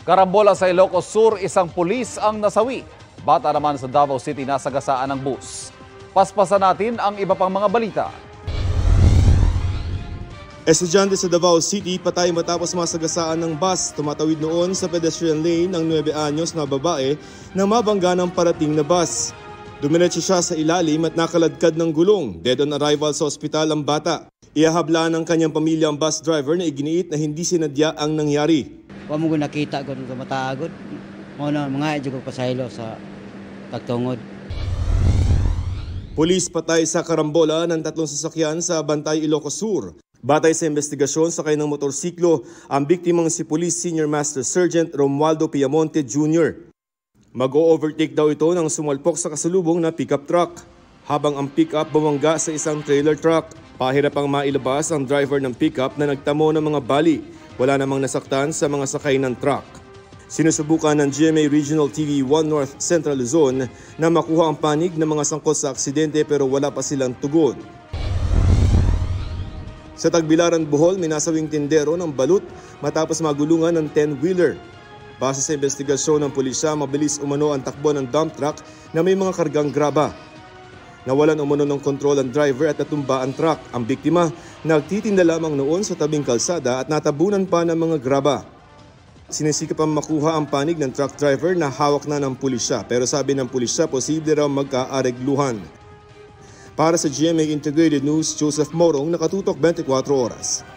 Karambola sa Ilocos Sur, isang pulis ang nasawi. Bata naman sa Davao City nasagasaan ng bus. Paspasan natin ang iba pang mga balita. Estudyante sa Davao City patay matapos masagasaan ng bus. Tumatawid noon sa pedestrian lane ng 9 anyos na babae na mabangga ng parating na bus. Dumiretso siya sa ilalim at nakaladkad ng gulong. Dead on arrival sa ospital ang bata. Ihahabla ng kanyang pamilya ang bus driver na iginiit na hindi sinadya ang nangyari. Wa mo nakita ko sa mataagod. Mo na mga idyo ko pasaylo sa pagtungod. Pulis patay sa karambola ng 3 sasakyan sa Bantay, Ilocos Sur. Batay sa investigasyon sa kanyang motorsiklo, ang biktimang si Police Senior Master Sergeant Romualdo Piamonte Jr. Mag-o-overtake daw ito nang sumalpok sa kasalubong na pickup truck. Habang ang pickup bumangga sa isang trailer truck, pahirap ang mailabas ang driver ng pickup na nagtamo ng mga bali. Wala namang nasaktan sa mga sakay ng truck. Sinusubukan ng GMA Regional TV 1 North Central Luzon na makuha ang panig ng mga sangkot sa aksidente pero wala pa silang tugon. Sa Tagbilaran, Bohol, may nasawing tindero ng balut matapos magulungan ng 10-wheeler. Base sa investigasyon ng pulisya, mabilis umano ang takbo ng dump truck na may mga kargang graba. Nawalan umano ng kontrol ang driver at natumba ang truck. Ang biktima, nagtitinda lamang noon sa tabing kalsada at natabunan pa ng mga graba. Sinisikap ang makuha ang panig ng truck driver na hawak na ng pulisya, pero sabi ng pulisya posible raw magkaaregluhan. Para sa GMA Integrated News, Joseph Morong, nakatutok 24 oras.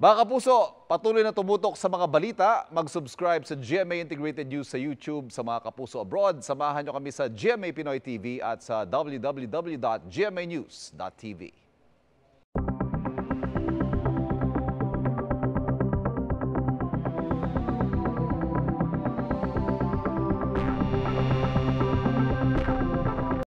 Mga kapuso, patuloy na tumutok sa mga balita. Mag-subscribe sa GMA Integrated News sa YouTube. Sa mga kapuso abroad, samahan nyo kami sa GMA Pinoy TV at sa www.gmanews.tv.